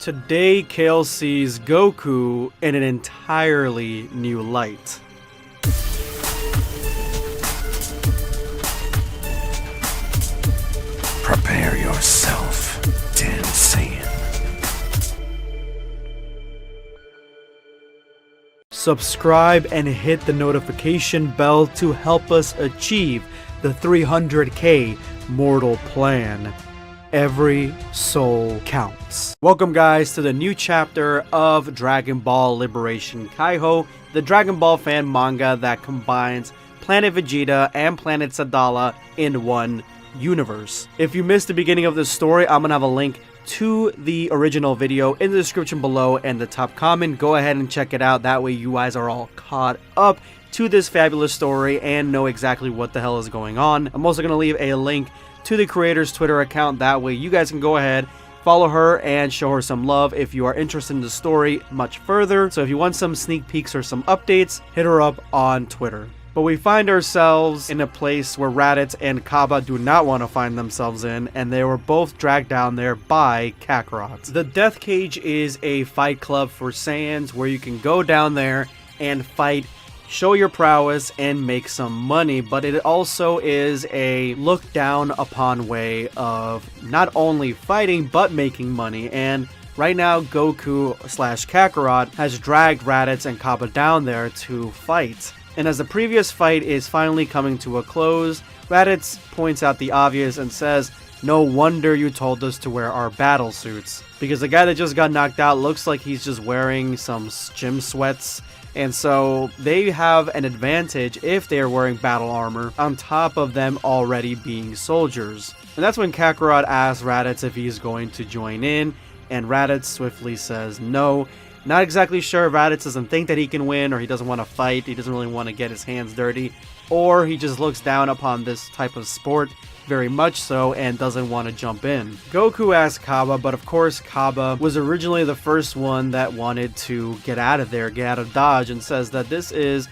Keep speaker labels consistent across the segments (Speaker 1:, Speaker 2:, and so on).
Speaker 1: Today, Kale sees Goku in an entirely new light.
Speaker 2: Prepare yourself, Dan Saiyan.
Speaker 1: Subscribe and hit the notification bell to help us achieve the 300k mortal plan. Every soul counts. Welcome guys to the new chapter of Dragon Ball Liberation Kaiho, the Dragon Ball fan manga that combines Planet Vegeta and Planet Sadala in one universe. If you missed the beginning of this story, I'm gonna have a link to the original video in the description below and the top comment. Go ahead and check it out. That way you guys are all caught up to this fabulous story and know exactly what the hell is going on. I'm also gonna leave a link to the creator's Twitter account. That way you guys can go ahead, follow her, and show her some love if you are interested in the story much further. So if you want some sneak peeks or some updates, hit her up on Twitter. But we find ourselves in a place where Raditz and Cabba do not want to find themselves in, and they were both dragged down there by Kakarot. The Death Cage is a fight club for Saiyans where you can go down there and fight, show your prowess, and make some money, but it also is a look down upon way of not only fighting but making money. And right now Goku slash Kakarot has dragged Raditz and Cabba down there to fight. And as the previous fight is finally coming to a close, Raditz points out the obvious and says, "No wonder you told us to wear our battle suits." Because the guy that just got knocked out looks like he's just wearing some gym sweats. And so they have an advantage if they're wearing battle armor on top of them already being soldiers. And that's when Kakarot asks Raditz if he's going to join in, and Raditz swiftly says no. Not exactly sure. Raditz doesn't think that he can win, or he doesn't want to fight, he doesn't really want to get his hands dirty, or he just looks down upon this type of sport very much so and doesn't want to jump in. Goku asks Cabba, but of course Cabba was originally the first one that wanted to get out of there, get out of Dodge, and says that this is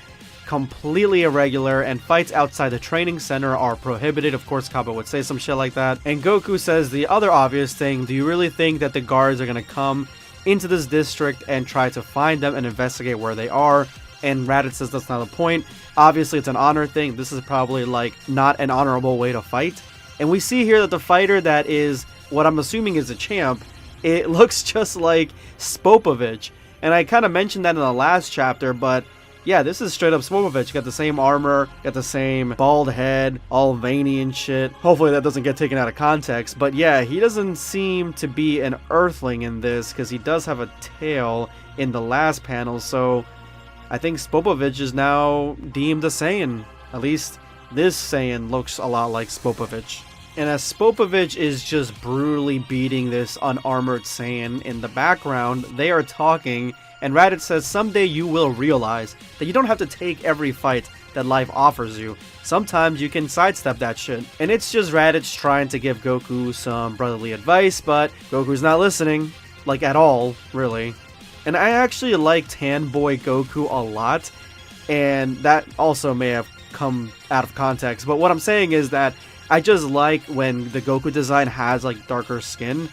Speaker 1: completely irregular and fights outside the training center are prohibited. Of course Cabba would say some shit like that. And Goku says the other obvious thing, do you really think that the guards are going to come into this district and try to find them and investigate where they are? And Raditz says that's not the point. Obviously it's an honor thing. This is probably like not an honorable way to fight. And we see here that the fighter that is what I'm assuming is a champ, it looks just like Spopovich. And I kind of mentioned that in the last chapter, but yeah, this is straight up Spopovich. Got the same armor, got the same bald head, all veiny and shit. Hopefully that doesn't get taken out of context. But yeah, he doesn't seem to be an Earthling in this because he does have a tail in the last panel. So I think Spopovich is now deemed a Saiyan. At least this Saiyan looks a lot like Spopovich. And as Spopovich is just brutally beating this unarmored Saiyan in the background, they are talking. And Raditz says, someday you will realize that you don't have to take every fight that life offers you. Sometimes you can sidestep that shit. And it's just Raditz trying to give Goku some brotherly advice, but Goku's not listening. Like, at all, really. And I actually like Tan Boy Goku a lot, and that also may have come out of context. But what I'm saying is that I just like when the Goku design has, like, darker skin.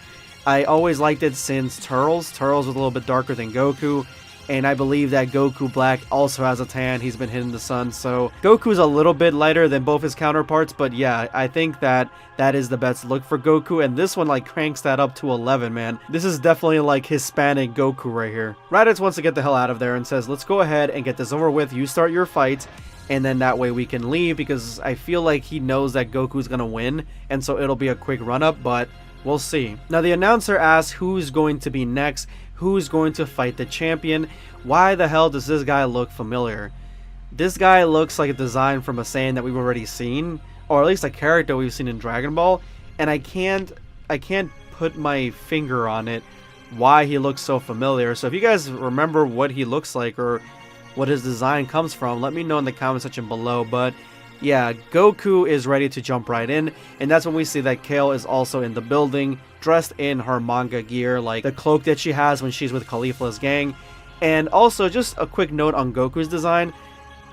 Speaker 1: I always liked it since Turles. Turles was a little bit darker than Goku, and I believe that Goku Black also has a tan. He's been hit in the sun, so Goku's a little bit lighter than both his counterparts, but yeah, I think that that is the best look for Goku, and this one like cranks that up to 11, man. This is definitely like Hispanic Goku right here. Raditz wants to get the hell out of there and says, let's go ahead and get this over with. You start your fight, and then that way we can leave, because I feel like he knows that Goku's gonna win, and so it'll be a quick run-up, but we'll see. Now the announcer asks who's going to be next, who's going to fight the champion. Why the hell does this guy look familiar? This guy looks like a design from a Saiyan that we've already seen, or at least a character we've seen in Dragon Ball, and I can't put my finger on it why he looks so familiar. So if you guys remember what he looks like or what his design comes from, let me know in the comment section below. But yeah, Goku is ready to jump right in, and that's when we see that Kale is also in the building, dressed in her manga gear, like the cloak that she has when she's with Khalifa's gang. And also, just a quick note on Goku's design,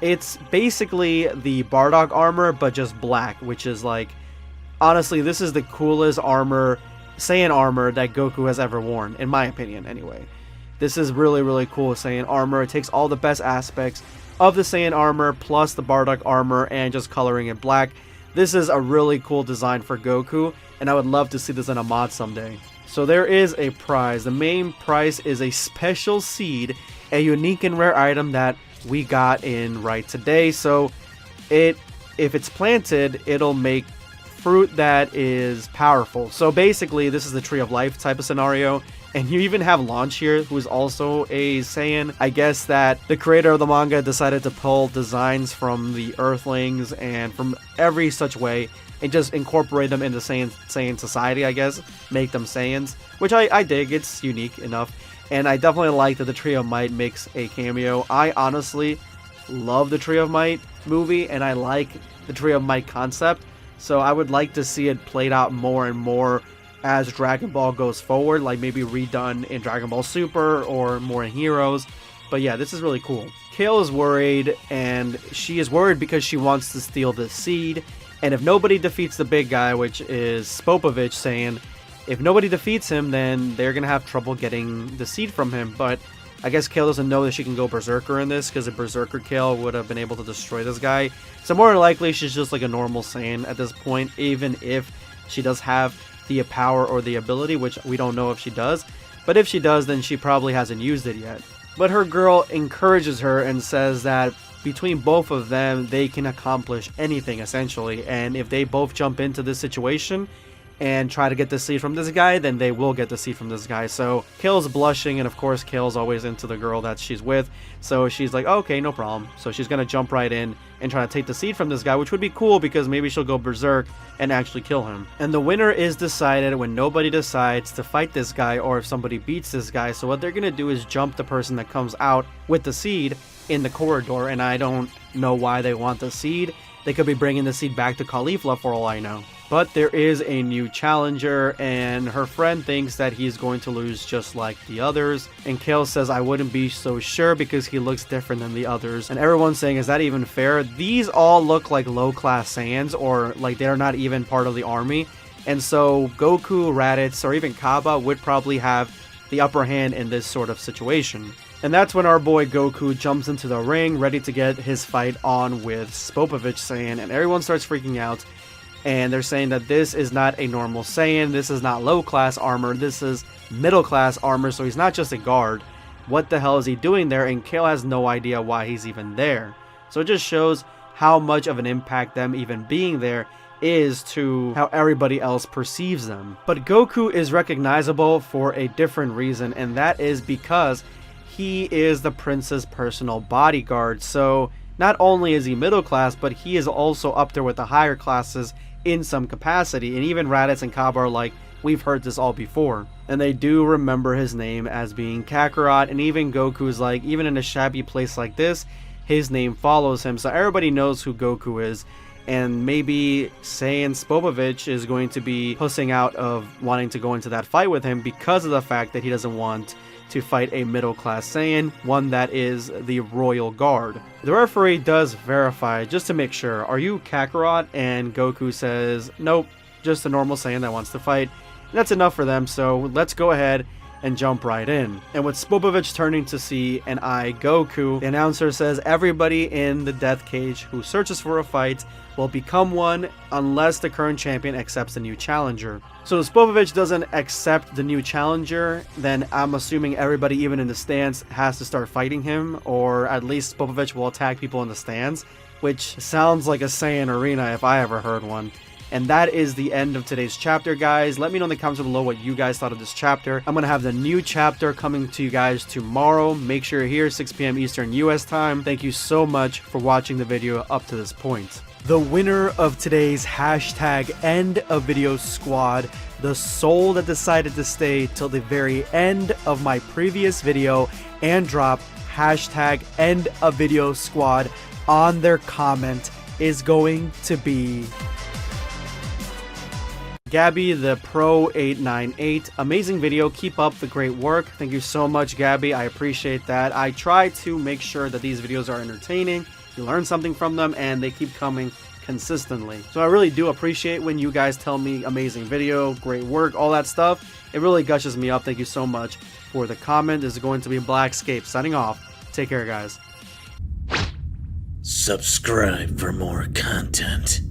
Speaker 1: it's basically the Bardock armor, but just black, which is like, honestly, this is the coolest armor Saiyan armor that Goku has ever worn, in my opinion anyway. This is really, really cool Saiyan armor. It takes all the best aspects of the Saiyan armor plus the Bardock armor and just coloring it black. This is a really cool design for Goku, and I would love to see this in a mod someday. So there is a prize. The main prize is a special seed, a unique and rare item that we got in right today. So if it's planted, it'll make fruit that is powerful. So basically, this is the Tree of Life type of scenario. And you even have Launch here, who is also a Saiyan. I guess that the creator of the manga decided to pull designs from the Earthlings and from every such way and just incorporate them into Saiyan society, I guess. Make them Saiyans, which I dig. It's unique enough. And I definitely like that the Tree of Might makes a cameo. I honestly love the Tree of Might movie, and I like the Tree of Might concept. So I would like to see it played out more and more as Dragon Ball goes forward, like maybe redone in Dragon Ball Super or more in Heroes. But yeah, this is really cool. Kale is worried, and she is worried because she wants to steal the seed. And if nobody defeats the big guy, which is Spopovich, saying if nobody defeats him, then they're going to have trouble getting the seed from him. But I guess Kale doesn't know that she can go Berserker in this, because a Berserker Kale would have been able to destroy this guy. So more than likely, she's just like a normal Saiyan at this point, even if she does have the power or the ability, which we don't know if she does. But if she does, then she probably hasn't used it yet. But her girl encourages her and says that between both of them, they can accomplish anything, essentially. And if they both jump into this situation and try to get the seed from this guy, then they will get the seed from this guy. So Kale's blushing, and of course Kale's always into the girl that she's with, so she's like, oh, okay, no problem. So she's gonna jump right in and try to take the seed from this guy, which would be cool because maybe she'll go berserk and actually kill him. And the winner is decided when nobody decides to fight this guy or if somebody beats this guy. So what they're gonna do is jump the person that comes out with the seed in the corridor, and I don't know why they want the seed. They could be bringing the seed back to Caulifla for all I know. But there is a new challenger, and her friend thinks that he's going to lose just like the others. And Kale says, I wouldn't be so sure because he looks different than the others. And everyone's saying, is that even fair? These all look like low-class Saiyans, or like they're not even part of the army. And so Goku, Raditz, or even Cabba would probably have the upper hand in this sort of situation. And that's when our boy Goku jumps into the ring, ready to get his fight on with Spopovich Saiyan, and everyone starts freaking out. And they're saying that this is not a normal Saiyan, this is not low-class armor, this is middle-class armor, so he's not just a guard. What the hell is he doing there? And Kale has no idea why he's even there. So it just shows how much of an impact them even being there is to how everybody else perceives them. But Goku is recognizable for a different reason, and that is because he is the prince's personal bodyguard. So not only is he middle class, but he is also up there with the higher classes in some capacity. And even Raditz and Cabba are like, we've heard this all before. And they do remember his name as being Kakarot. And even Goku's like, even in a shabby place like this, his name follows him. So everybody knows who Goku is. And maybe Saiyan Spopovich is going to be pussing out of wanting to go into that fight with him because of the fact that he doesn't want to fight a middle-class Saiyan, one that is the Royal Guard. The referee does verify just to make sure, are you Kakarot? And Goku says, nope, just a normal Saiyan that wants to fight. And that's enough for them, so let's go ahead and jump right in. And with Spopovich turning to see an eye Goku, the announcer says everybody in the death cage who searches for a fight will become one unless the current champion accepts a new challenger. So if Spopovich doesn't accept the new challenger, then I'm assuming everybody even in the stands has to start fighting him, or at least Spopovich will attack people in the stands, which sounds like a Saiyan arena if I ever heard one. And that is the end of today's chapter, guys. Let me know in the comments below what you guys thought of this chapter. I'm going to have the new chapter coming to you guys tomorrow. Make sure you're here, 6 p.m. Eastern US time. Thank you so much for watching the video up to this point. The winner of today's hashtag end of video squad, the soul that decided to stay till the very end of my previous video and drop hashtag end of video squad on their comment, is going to be Gabby the Pro 898. Amazing video. Keep up the great work. Thank you so much, Gabby. I appreciate that. I try to make sure that these videos are entertaining, you learn something from them, and they keep coming consistently. So I really do appreciate when you guys tell me amazing video, great work, all that stuff. It really gushes me up. Thank you so much for the comment. This is going to be BlackScape signing off. Take care, guys.
Speaker 2: Subscribe for more content.